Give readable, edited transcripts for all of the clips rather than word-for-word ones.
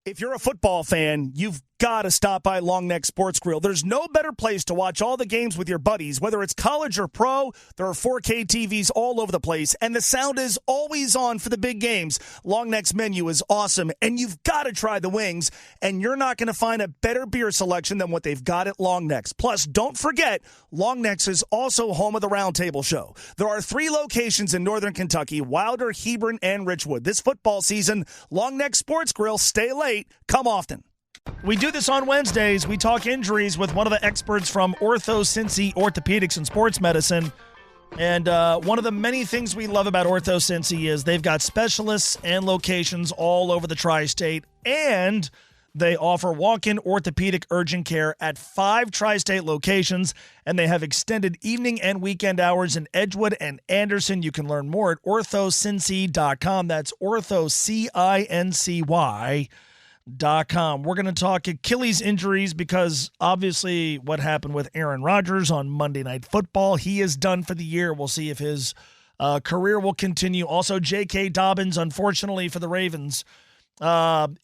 If you're a football fan, you've got to stop by Long Neck Sports Grill. There's no better place to watch all the games with your buddies, whether it's college or pro. There are 4K TVs all over the place, and the sound is always on for the big games. Long Neck's menu is awesome, and you've got to try the wings, and you're not going to find a better beer selection than what they've got at Long Neck's. Plus, don't forget, Long Neck's is also home of the Round Table Show. There are 3 locations in Northern Kentucky, Wilder, Hebron, and Richwood. This football season, Long Neck Sports Grill, stay late, come often. We do this on Wednesdays. We talk injuries with one of the experts from OrthoCincy Orthopedics and Sports Medicine. And one of the many things we love about OrthoCincy is they've got specialists and locations all over the tri-state, and they offer walk-in orthopedic urgent care at 5 tri-state locations, and they have extended evening and weekend hours in Edgewood and Anderson. You can learn more at OrthoCincy.com. That's OrthoCincy.com. We're going to talk Achilles injuries because obviously what happened with Aaron Rodgers on Monday Night Football, he is done for the year. We'll see if his career will continue. Also, J.K. Dobbins, unfortunately for the Ravens,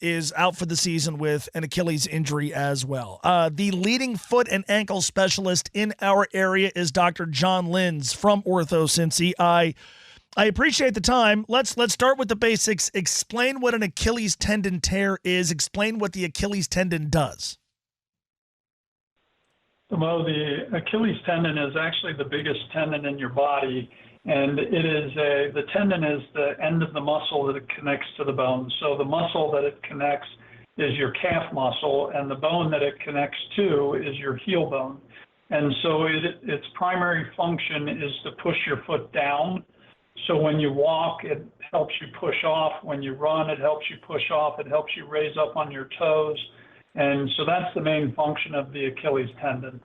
is out for the season with an Achilles injury as well. The leading foot and ankle specialist in our area is Dr. John Linz from OrthoCincy. I appreciate the time. Let's start with the basics. Explain what an Achilles tendon tear is. Explain what the Achilles tendon does. Well, the Achilles tendon is actually the biggest tendon in your body, and the tendon is the end of the muscle that it connects to the bone. So the muscle that it connects is your calf muscle, and the bone that it connects to is your heel bone. And so its primary function is to push your foot down. So when you walk, it helps you push off. When you run, it helps you push off. It helps you raise up on your toes. And so that's the main function of the Achilles tendon.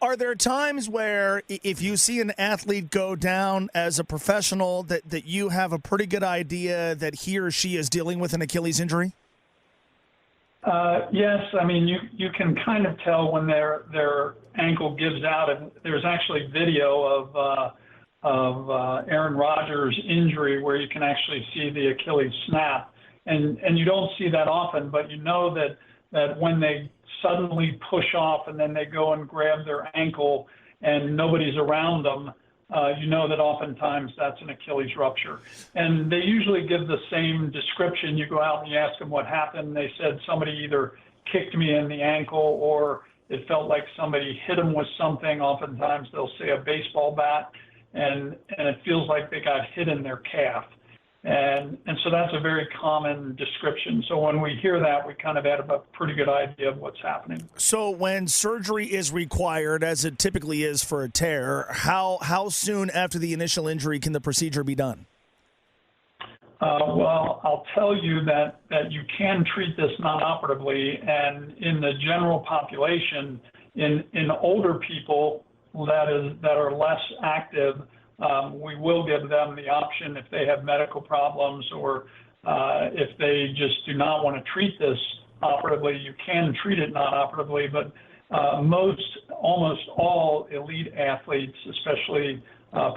Are there times where if you see an athlete go down as a professional that you have a pretty good idea that he or she is dealing with an Achilles injury? Yes. I mean, you can kind of tell when their ankle gives out. And there's actually video of Aaron Rodgers' injury where you can actually see the Achilles snap. And you don't see that often, but you know that when they suddenly push off and then they go and grab their ankle and nobody's around them, you know that oftentimes that's an Achilles rupture. And they usually give the same description. You go out and you ask them what happened. They said somebody either kicked me in the ankle or it felt like somebody hit them with something. Oftentimes they'll say a baseball bat. And it feels like they got hit in their calf. And so that's a very common description. So when we hear that, we kind of have a pretty good idea of what's happening. So when surgery is required, as it typically is for a tear, how soon after the initial injury can the procedure be done? Well, I'll tell you that you can treat this non-operatively, and in the general population, in older people that are less active, we will give them the option if they have medical problems or if they just do not want to treat this operatively, you can treat it non-operatively, but almost all elite athletes, especially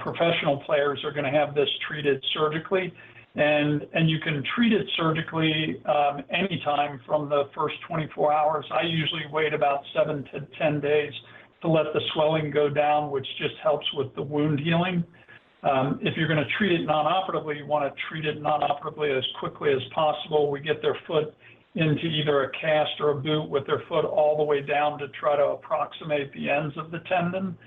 professional players, are going to have this treated surgically. And you can treat it surgically anytime from the first 24 hours. I usually wait about 7 to 10 days to let the swelling go down, which just helps with the wound healing. If you're going to treat it non-operatively, you want to treat it non-operatively as quickly as possible. We get their foot into either a cast or a boot with their foot all the way down to try to approximate the ends of the tendon.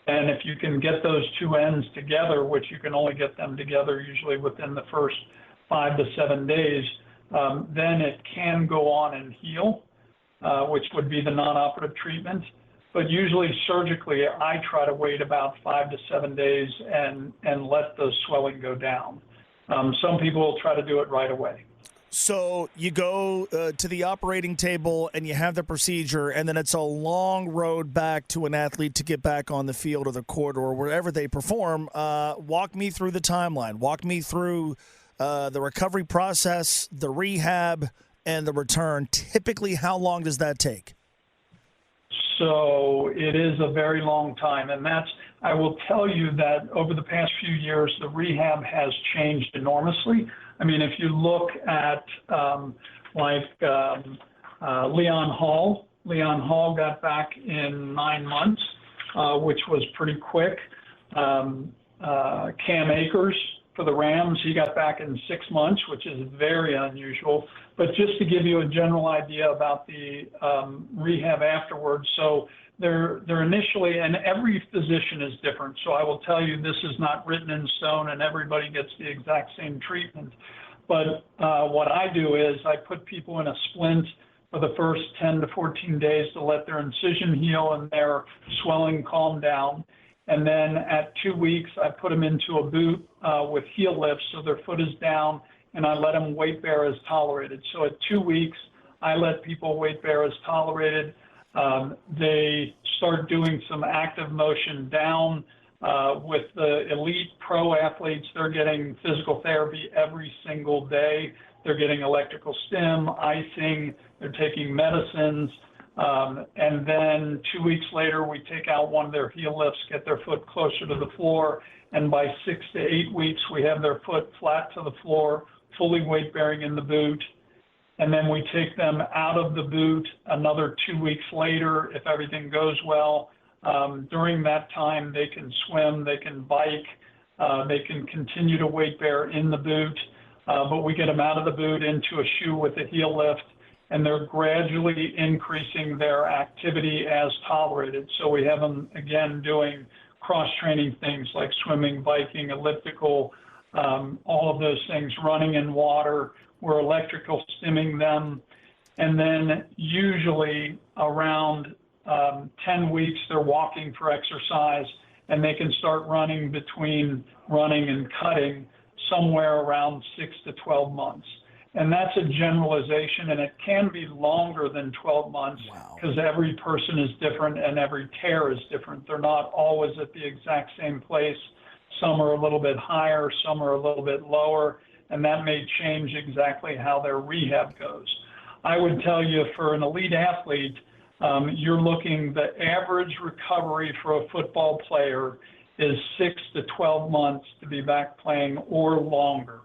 And if you can get those two ends together, which you can only get them together usually within the first 5 to 7 days, then it can go on and heal, which would be the non-operative treatment. But usually surgically, I try to wait about 5 to 7 days and let the swelling go down. Some people will try to do it right away. So you go to the operating table and you have the procedure, and then it's a long road back to an athlete to get back on the field or the court or wherever they perform. Walk me through the timeline. Walk me through the recovery process, the rehab, and the return. Typically, how long does that take? So it is a very long time, and I will tell you that over the past few years, the rehab has changed enormously. I mean, if you look at like Leon Hall. Leon Hall got back in 9 months, which was pretty quick. Cam Akers for the Rams, he got back in 6 months, which is very unusual. But just to give you a general idea about the rehab afterwards, so they're initially, and every physician is different. So I will tell you, this is not written in stone, and everybody gets the exact same treatment. But what I do is I put people in a splint for the first 10 to 14 days to let their incision heal and their swelling calm down. And then at 2 weeks, I put them into a boot with heel lifts so their foot is down, and I let them weight bear as tolerated. So at 2 weeks, I let people weight bear as tolerated. They start doing some active motion down. With the elite pro athletes, they're getting physical therapy every single day. They're getting electrical stim, icing, they're taking medicines. And then 2 weeks later, we take out one of their heel lifts, get their foot closer to the floor. And by 6 to 8 weeks, we have their foot flat to the floor, fully weight bearing in the boot. And then we take them out of the boot another 2 weeks later, if everything goes well. During that time, they can swim, they can bike, they can continue to weight bear in the boot, but we get them out of the boot into a shoe with a heel lift, and they're gradually increasing their activity as tolerated. So we have them, again, doing cross-training things like swimming, biking, elliptical, all of those things, running in water. We're electrical stimming them. And then usually around 10 weeks, they're walking for exercise, and they can start running between running and cutting somewhere around 6 to 12 months. And that's a generalization, and it can be longer than 12 months because every person is different and every tear is different. They're not always at the exact same place. Some are a little bit higher, some are a little bit lower, and that may change exactly how their rehab goes. I would tell you for an elite athlete, you're looking, the average recovery for a football player is 6 to 12 months to be back playing or longer.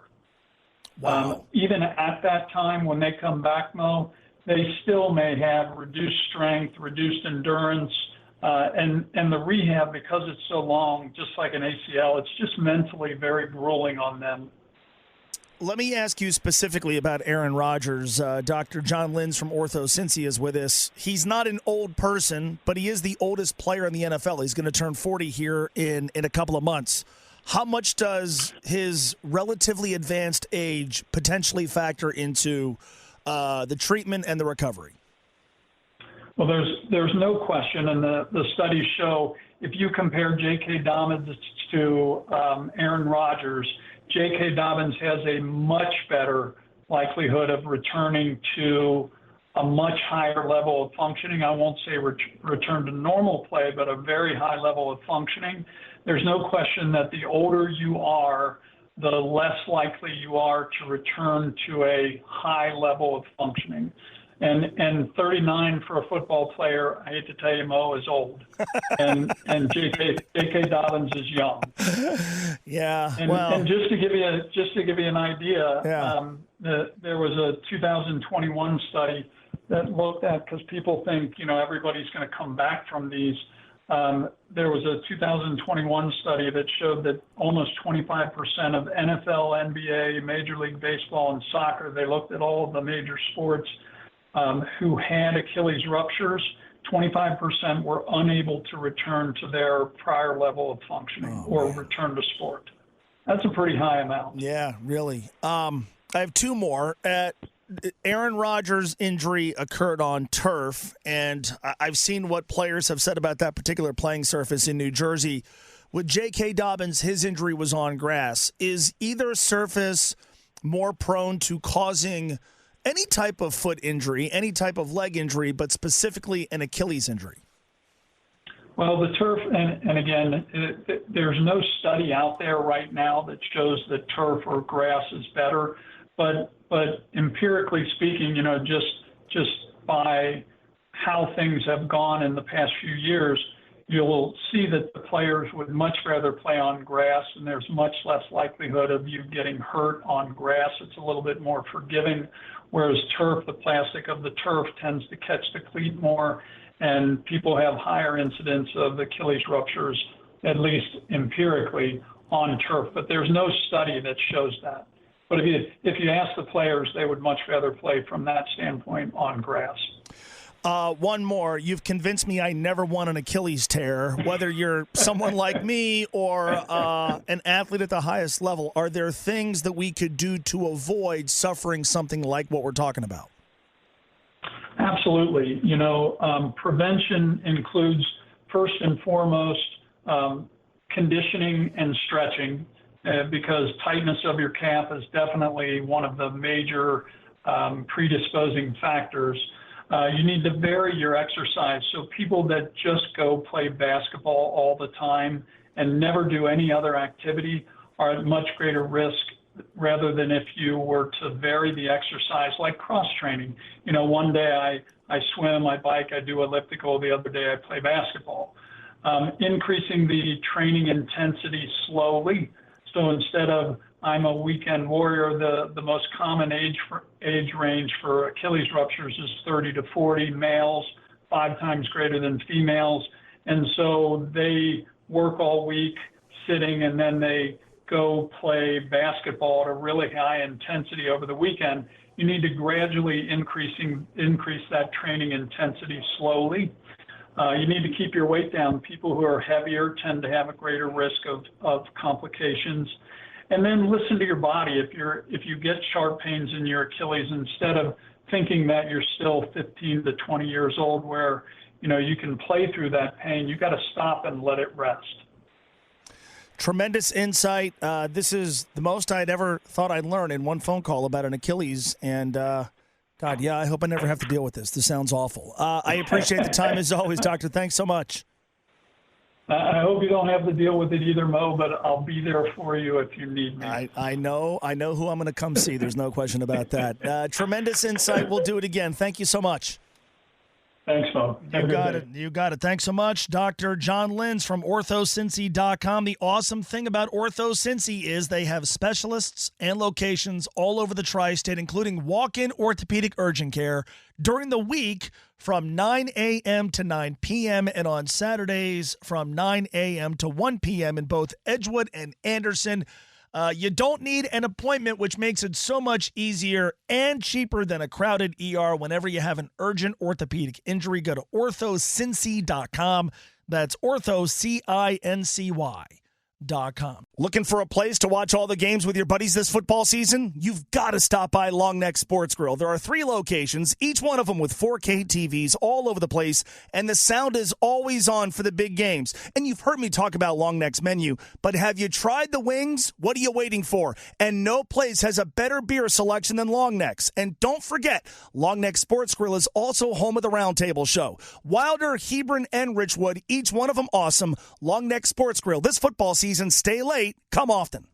Even at that time, when they come back, Mo, they still may have reduced strength, reduced endurance, and the rehab, because it's so long, just like an ACL, it's just mentally very grueling on them. Let me ask you specifically about Aaron Rodgers. Dr. John Linz from OrthoCincy is with us. He's not an old person, but he is the oldest player in the NFL. He's going to turn 40 here in a couple of months. How much does his relatively advanced age potentially factor into the treatment and the recovery? Well, there's no question, and the studies show if you compare J.K. Dobbins to Aaron Rodgers, J.K. Dobbins has a much better likelihood of returning to a much higher level of functioning. I won't say return to normal play, but a very high level of functioning. There's no question that the older you are, the less likely you are to return to a high level of functioning. And 39 for a football player, I hate to tell you, Mo, is old. And J.K. Dobbins is young. Yeah. And just to give you an idea, there was a 2021 study that looked at, because people think, everybody's going to come back from these. There was a 2021 study that showed that almost 25% of NFL, NBA, Major League Baseball, and soccer, they looked at all of the major sports, who had Achilles ruptures, 25% were unable to return to their prior level of functioning return to sport. That's a pretty high amount. Yeah, really. I have two more. Aaron Rodgers' injury occurred on turf, and I've seen what players have said about that particular playing surface in New Jersey. With J.K. Dobbins, his injury was on grass. Is either surface more prone to causing any type of foot injury, any type of leg injury, but specifically an Achilles injury? Well, the turf, and again, there's no study out there right now that shows that turf or grass is better. But empirically speaking, just by how things have gone in the past few years, you'll see that the players would much rather play on grass, and there's much less likelihood of you getting hurt on grass. It's a little bit more forgiving. whereas turf, the plastic of the turf tends to catch the cleat more, and people have higher incidence of Achilles ruptures, at least empirically, on turf. But there's no study that shows that. But if you ask the players, they would much rather play from that standpoint on grass. One more. You've convinced me I never want an Achilles tear. Whether you're someone like me or an athlete at the highest level, are there things that we could do to avoid suffering something like what we're talking about? Absolutely. Prevention includes, first and foremost, conditioning and stretching, because tightness of your calf is definitely one of the major predisposing factors. You need to vary your exercise. So people that just go play basketball all the time and never do any other activity are at much greater risk, rather than if you were to vary the exercise like cross training. One day I swim, I bike, I do elliptical. The other day I play basketball. Increasing the training intensity slowly. So instead of I'm a weekend warrior, the most common age range for Achilles ruptures is 30 to 40, males 5 times greater than females. And so they work all week sitting, and then they go play basketball at a really high intensity over the weekend. You need to gradually increase that training intensity slowly. You need to keep your weight down. People who are heavier tend to have a greater risk of complications. And then listen to your body. If you get sharp pains in your Achilles, instead of thinking that you're still 15 to 20 years old where you can play through that pain, you got to stop and let it rest. Tremendous insight. This is the most I'd ever thought I'd learn in one phone call about an Achilles. And, God, yeah, I hope I never have to deal with this. This sounds awful. I appreciate the time as always, Doctor. Thanks so much. I hope you don't have to deal with it either, Mo, but I'll be there for you if you need me. I know who I'm going to come see. There's no question about that. Tremendous insight. We'll do it again. Thank you so much. Thanks, Mo. You got it. Thanks so much. Dr. John Linz from OrthoCincy.com. The awesome thing about OrthoCincy is they have specialists and locations all over the tri-state, including walk-in orthopedic urgent care during the week from 9 a.m. to 9 p.m. and on Saturdays from 9 a.m. to 1 p.m. in both Edgewood and Anderson. You don't need an appointment, which makes it so much easier and cheaper than a crowded ER whenever you have an urgent orthopedic injury. Go to OrthoCincy.com. That's OrthoCincy.com. Looking for a place to watch all the games with your buddies this football season? You've got to stop by Long Neck Sports Grill. There are 3 locations, each one of them with 4K TVs all over the place, and the sound is always on for the big games. And you've heard me talk about Long Neck's menu, but have you tried the wings? What are you waiting for? And no place has a better beer selection than Long Neck's. And don't forget, Long Neck Sports Grill is also home of the Roundtable Show. Wilder, Hebron, and Richwood, each one of them awesome. Long Neck Sports Grill this football season. Stay late, come often.